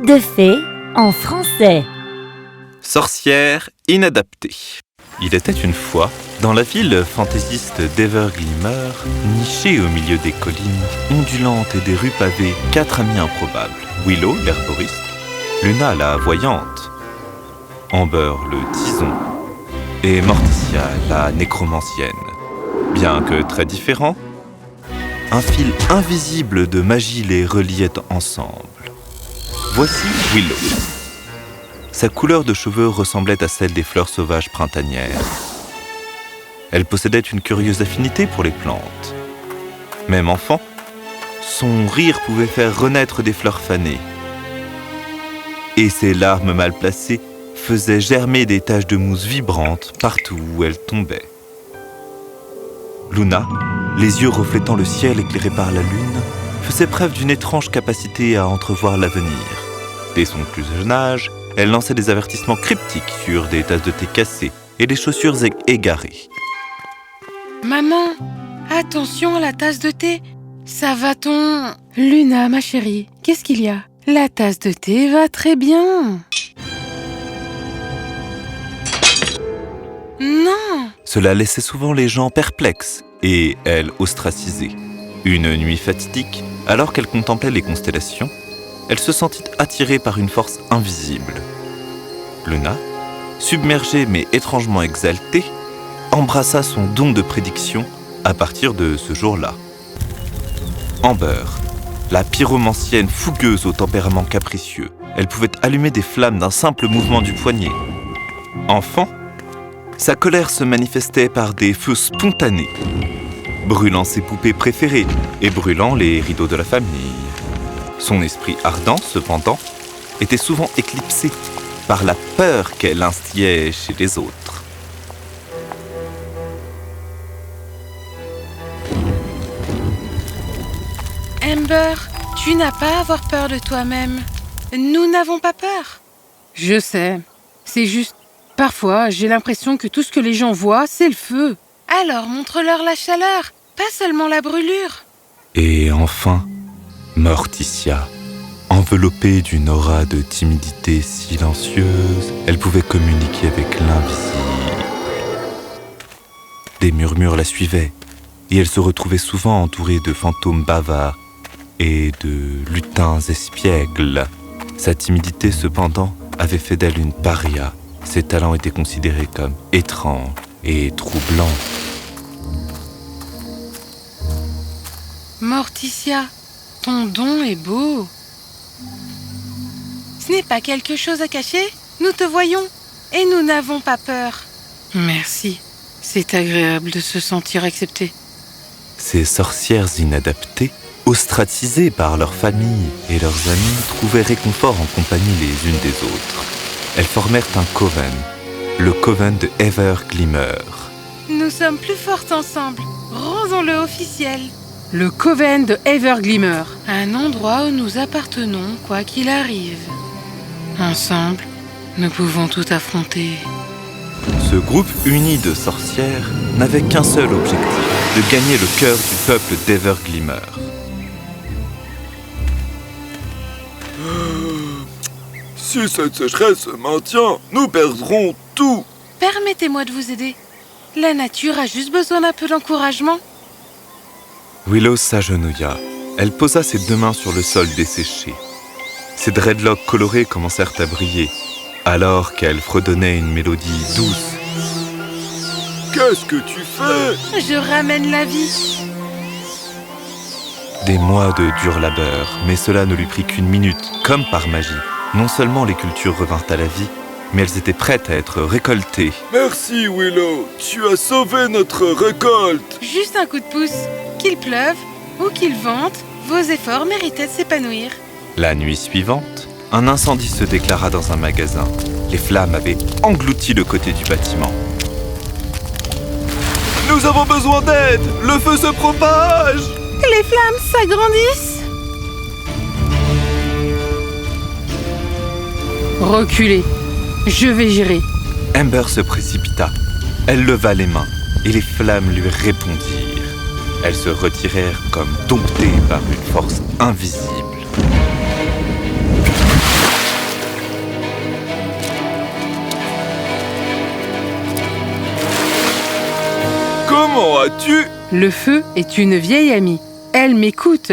Contes de fées en français. Sorcière inadaptée. Il était une fois, dans la ville fantaisiste d'Everglimmer, nichée au milieu des collines ondulantes et des rues pavées, 4 amis improbables. Willow, l'herboriste, Luna, la voyante, Amber, le tison, et Morticia, la nécromancienne. Bien que très différents, un fil invisible de magie les reliait ensemble. Voici Willow. Sa couleur de cheveux ressemblait à celle des fleurs sauvages printanières. Elle possédait une curieuse affinité pour les plantes. Même enfant, son rire pouvait faire renaître des fleurs fanées. Et ses larmes mal placées faisaient germer des taches de mousse vibrantes partout où elle tombait. Luna, les yeux reflétant le ciel éclairé par la lune, faisait preuve d'une étrange capacité à entrevoir l'avenir. Dès son plus jeune âge, elle lançait des avertissements cryptiques sur des tasses de thé cassées et des chaussures égarées. Maman, attention à la tasse de thé. Ça va-t-on? Luna, ma chérie, qu'est-ce qu'il y a? La tasse de thé va très bien. Non! Cela laissait souvent les gens perplexes et elle ostracisée. Une nuit fatidique, alors qu'elle contemplait les constellations, elle se sentit attirée par une force invisible. Luna, submergée mais étrangement exaltée, embrassa son don de prédiction à partir de ce jour-là. Amber, la pyromancienne fougueuse au tempérament capricieux, elle pouvait allumer des flammes d'un simple mouvement du poignet. Enfant, sa colère se manifestait par des feux spontanés, brûlant ses poupées préférées et brûlant les rideaux de la famille. Son esprit ardent, cependant, était souvent éclipsé par la peur qu'elle instillait chez les autres. Amber, tu n'as pas à avoir peur de toi-même. Nous n'avons pas peur. Je sais. C'est juste, parfois, j'ai l'impression que tout ce que les gens voient, c'est le feu. Alors, montre-leur la chaleur, pas seulement la brûlure. Et enfin, Morticia, enveloppée d'une aura de timidité silencieuse, elle pouvait communiquer avec l'invisible. Des murmures la suivaient, et elle se retrouvait souvent entourée de fantômes bavards et de lutins espiègles. Sa timidité, cependant, avait fait d'elle une paria. Ses talents étaient considérés comme étranges et troublants. Morticia, ton don est beau. Ce n'est pas quelque chose à cacher. Nous te voyons et nous n'avons pas peur. Merci. C'est agréable de se sentir accepté. Ces sorcières inadaptées, ostracisées par leur famille et leurs amis, trouvaient réconfort en compagnie les unes des autres. Elles formèrent un coven, le coven de Everglimmer. Nous sommes plus fortes ensemble. Rendons-le officiel. Le coven de Everglimmer. Un endroit où nous appartenons, quoi qu'il arrive. Ensemble, nous pouvons tout affronter. Ce groupe uni de sorcières n'avait qu'un seul objectif, de gagner le cœur du peuple d'Everglimmer. Si cette sécheresse se maintient, nous perdrons tout. Permettez-moi de vous aider. La nature a juste besoin d'un peu d'encouragement. Willow s'agenouilla. Elle posa ses 2 mains sur le sol desséché. Ses dreadlocks colorés commencèrent à briller, alors qu'elle fredonnait une mélodie douce. Qu'est-ce que tu fais? Je ramène la vie. Des mois de dur labeur, mais cela ne lui prit qu'une minute, comme par magie. Non seulement les cultures revinrent à la vie, mais elles étaient prêtes à être récoltées. Merci Willow, tu as sauvé notre récolte. Juste un coup de pouce. Qu'il pleuve ou qu'il vente, vos efforts méritaient de s'épanouir. La nuit suivante, un incendie se déclara dans un magasin. Les flammes avaient englouti le côté du bâtiment. Nous avons besoin d'aide. Le feu se propage. Les flammes s'agrandissent. Reculez. Je vais gérer. Amber se précipita. Elle leva les mains et les flammes lui répondirent. Elles se retirèrent comme domptées par une force invisible. Le feu est une vieille amie. Elle m'écoute.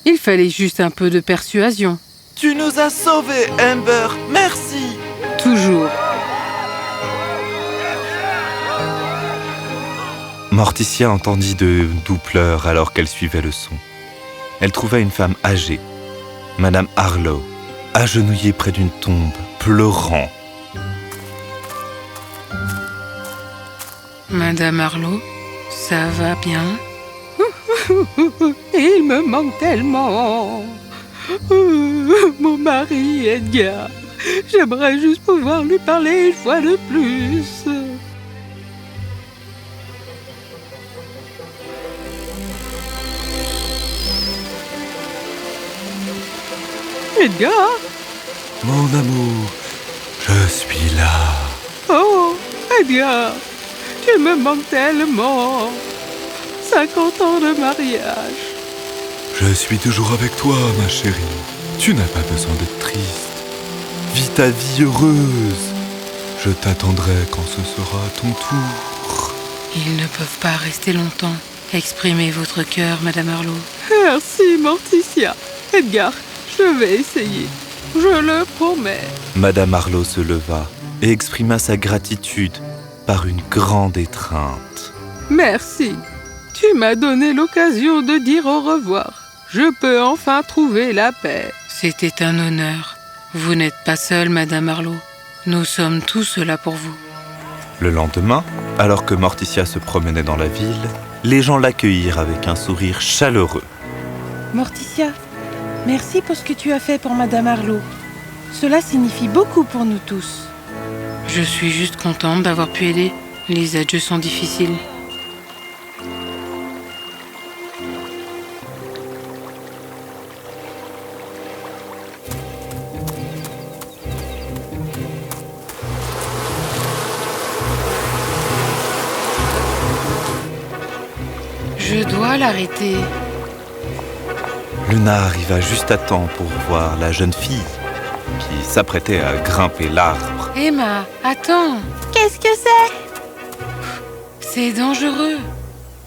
Il fallait juste un peu de persuasion. Tu nous as sauvés, Amber. Merci. Toujours. Morticia entendit de doux pleurs alors qu'elle suivait le son. Elle trouva une femme âgée, Madame Harlow, agenouillée près d'une tombe, pleurant. Madame Harlow, ça va bien? Il me manque tellement. Mon mari, Edgar. J'aimerais juste pouvoir lui parler une fois de plus. Edgar? Mon amour, je suis là. Oh, Edgar, tu me manques tellement. 50 ans de mariage. Je suis toujours avec toi, ma chérie. Tu n'as pas besoin d'être triste. Vis ta vie heureuse. Je t'attendrai quand ce sera ton tour. Ils ne peuvent pas rester longtemps. Exprimez votre cœur, Madame Harlow. Merci, Morticia. Edgar, je vais essayer. Je le promets. Madame Harlow se leva et exprima sa gratitude par une grande étreinte. Merci. Tu m'as donné l'occasion de dire au revoir. Je peux enfin trouver la paix. C'était un honneur. Vous n'êtes pas seule, Madame Harlow. Nous sommes tous là pour vous. Le lendemain, alors que Morticia se promenait dans la ville, les gens l'accueillirent avec un sourire chaleureux. Morticia, merci pour ce que tu as fait pour Madame Harlow. Cela signifie beaucoup pour nous tous. Je suis juste contente d'avoir pu aider. Les adieux sont difficiles. Je dois l'arrêter. Luna arriva juste à temps pour voir la jeune fille qui s'apprêtait à grimper l'arbre. Emma, attends. Qu'est-ce que c'est? C'est dangereux.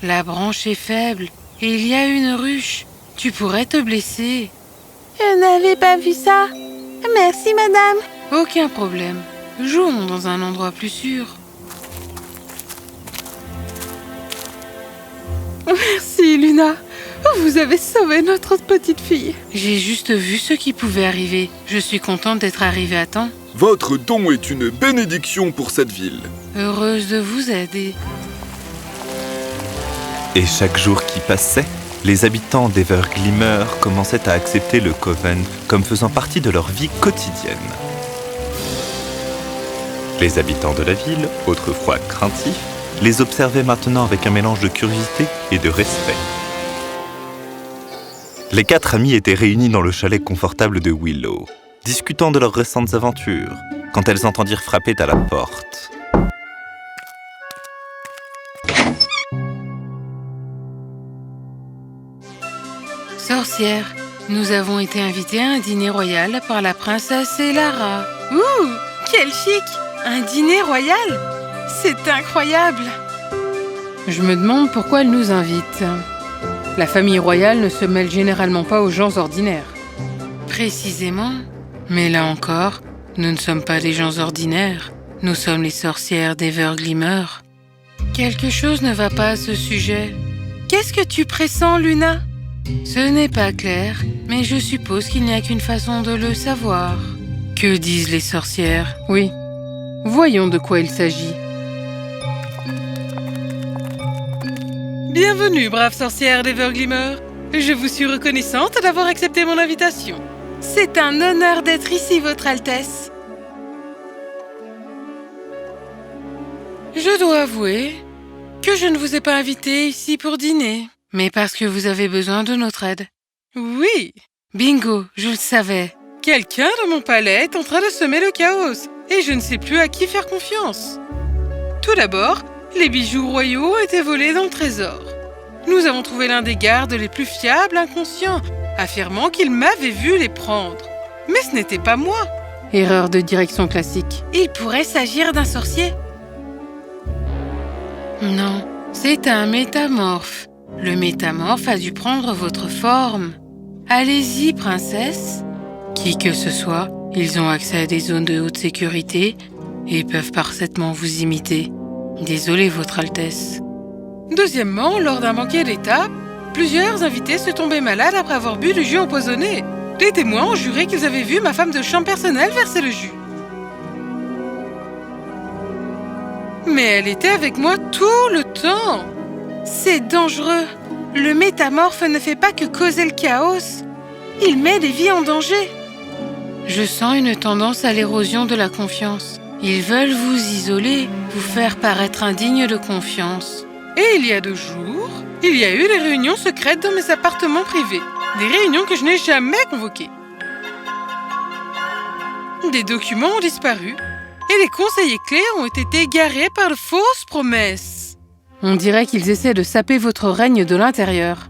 La branche est faible et il y a une ruche. Tu pourrais te blesser. Je n'avais pas vu ça. Merci, madame. Aucun problème. Jouons dans un endroit plus sûr. Merci, Luna. Vous avez sauvé notre petite fille. J'ai juste vu ce qui pouvait arriver. Je suis contente d'être arrivée à temps. Votre don est une bénédiction pour cette ville. Heureuse de vous aider. Et chaque jour qui passait, les habitants d'Everglimmer commençaient à accepter le Coven comme faisant partie de leur vie quotidienne. Les habitants de la ville, autrefois craintifs, les observaient maintenant avec un mélange de curiosité et de respect. Les 4 amis étaient réunis dans le chalet confortable de Willow, discutant de leurs récentes aventures, quand elles entendirent frapper à la porte. Sorcière, nous avons été invités à un dîner royal par la princesse Elara. Ouh, quel chic! Un dîner royal? C'est incroyable! Je me demande pourquoi elle nous invite. La famille royale ne se mêle généralement pas aux gens ordinaires. Précisément. Mais là encore, nous ne sommes pas des gens ordinaires. Nous sommes les sorcières d'Everglimmer. Quelque chose ne va pas à ce sujet. Qu'est-ce que tu pressens, Luna? Ce n'est pas clair, mais je suppose qu'il n'y a qu'une façon de le savoir. Que disent les sorcières? Oui. Voyons de quoi il s'agit. Bienvenue, brave sorcière d'Everglimmer. Je vous suis reconnaissante d'avoir accepté mon invitation. C'est un honneur d'être ici, Votre Altesse. Je dois avouer que je ne vous ai pas invité ici pour dîner, mais parce que vous avez besoin de notre aide. Oui, bingo, je le savais. Quelqu'un dans mon palais est en train de semer le chaos, et je ne sais plus à qui faire confiance. Tout d'abord, les bijoux royaux ont été volés dans le trésor. Nous avons trouvé l'un des gardes les plus fiables inconscients, affirmant qu'il m'avait vu les prendre. Mais ce n'était pas moi. Erreur de direction classique. Il pourrait s'agir d'un sorcier. Non, c'est un métamorphe. Le métamorphe a dû prendre votre forme. Allez-y, princesse. Qui que ce soit, ils ont accès à des zones de haute sécurité et peuvent parfaitement vous imiter. Désolé, Votre Altesse. Deuxièmement, lors d'un banquet d'étape, plusieurs invités se tombaient malades après avoir bu du jus empoisonné. Les témoins ont juré qu'ils avaient vu ma femme de chambre personnelle verser le jus. Mais elle était avec moi tout le temps. C'est dangereux. Le métamorphe ne fait pas que causer le chaos. Il met des vies en danger. Je sens une tendance à l'érosion de la confiance. Ils veulent vous isoler, vous faire paraître indigne de confiance. Et il y a 2 jours, il y a eu des réunions secrètes dans mes appartements privés. Des réunions que je n'ai jamais convoquées. Des documents ont disparu et les conseillers clés ont été égarés par de fausses promesses. On dirait qu'ils essaient de saper votre règne de l'intérieur.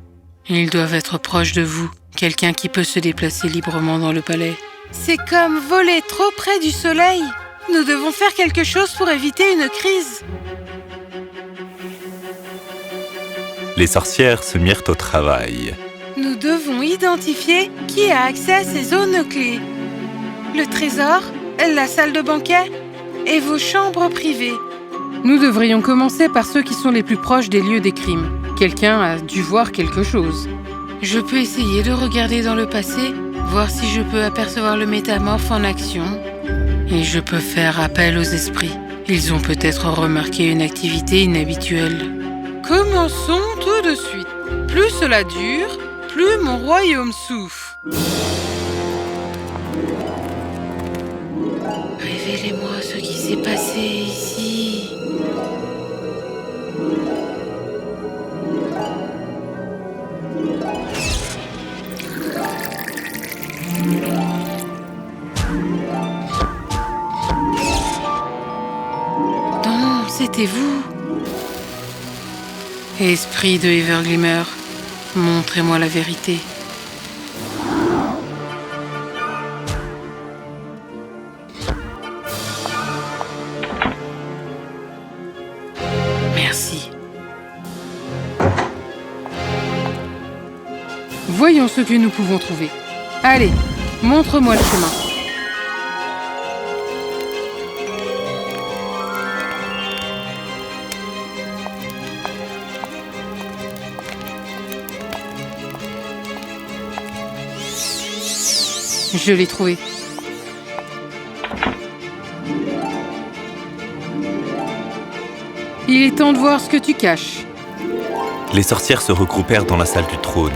Ils doivent être proches de vous, quelqu'un qui peut se déplacer librement dans le palais. C'est comme voler trop près du soleil. Nous devons faire quelque chose pour éviter une crise. Les sorcières se mirent au travail. Nous devons identifier qui a accès à ces zones clés. Le trésor, la salle de banquet et vos chambres privées. Nous devrions commencer par ceux qui sont les plus proches des lieux des crimes. Quelqu'un a dû voir quelque chose. Je peux essayer de regarder dans le passé, voir si je peux apercevoir le métamorphe en action. Et je peux faire appel aux esprits. Ils ont peut-être remarqué une activité inhabituelle. Commençons tout de suite. Plus cela dure, plus mon royaume souffre. Révélez-moi ce qui s'est passé ici. Non, c'était vous. Esprit de Everglimmer, montrez-moi la vérité. Merci. Voyons ce que nous pouvons trouver. Allez, montre-moi le chemin. Je l'ai trouvé. Il est temps de voir ce que tu caches. Les sorcières se regroupèrent dans la salle du trône.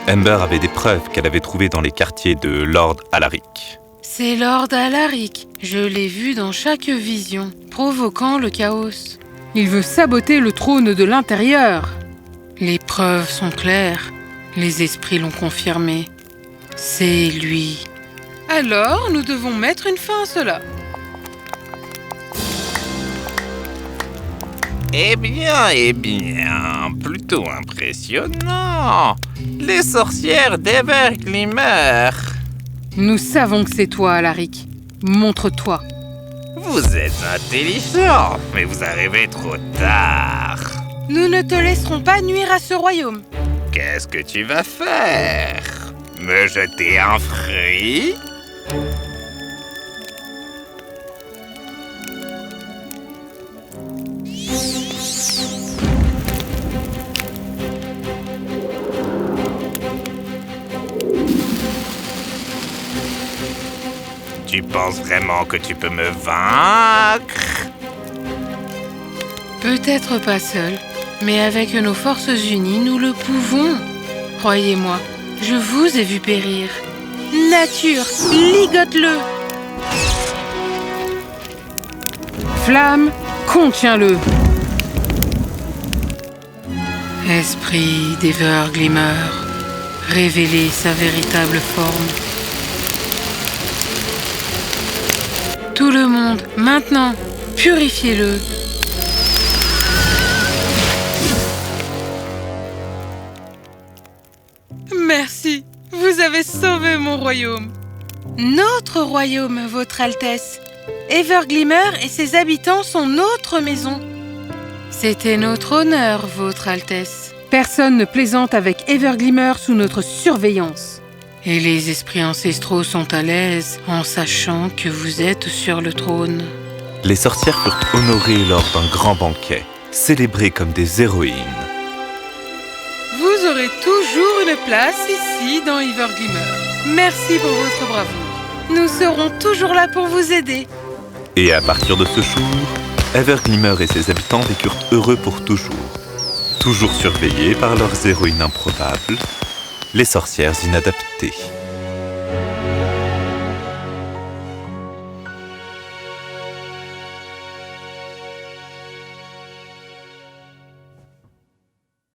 Amber avait des preuves qu'elle avait trouvées dans les quartiers de Lord Alaric. C'est Lord Alaric. Je l'ai vu dans chaque vision, provoquant le chaos. Il veut saboter le trône de l'intérieur. Les preuves sont claires. Les esprits l'ont confirmé. C'est lui. Alors, nous devons mettre une fin à cela. Eh bien, plutôt impressionnant. Les sorcières d'Everglimmer. Nous savons que c'est toi, Alaric. Montre-toi. Vous êtes intelligent, mais vous arrivez trop tard. Nous ne te laisserons pas nuire à ce royaume. Qu'est-ce que tu vas faire? Me jeter un fruit? Tu penses vraiment que tu peux me vaincre? Peut-être pas seul, mais avec nos forces unies, nous le pouvons. Croyez-moi, je vous ai vu périr. Nature, ligote-le. Flamme, contiens-le. Esprit d'Everglimmer, révélez sa véritable forme. Tout le monde, maintenant, purifiez-le. Merci, vous avez sauvé mon royaume. Notre royaume, Votre Altesse. Everglimmer et ses habitants sont notre maison. C'était notre honneur, Votre Altesse. Personne ne plaisante avec Everglimmer sous notre surveillance. Et les esprits ancestraux sont à l'aise en sachant que vous êtes sur le trône. Les sorcières furent honorées lors d'un grand banquet, célébrées comme des héroïnes. Vous aurez toujours une place ici dans Everglimmer. Merci pour votre bravoure. Nous serons toujours là pour vous aider. Et à partir de ce jour, Everglimmer et ses habitants vécurent heureux pour toujours surveillés par leurs héroïnes improbables, les sorcières inadaptées.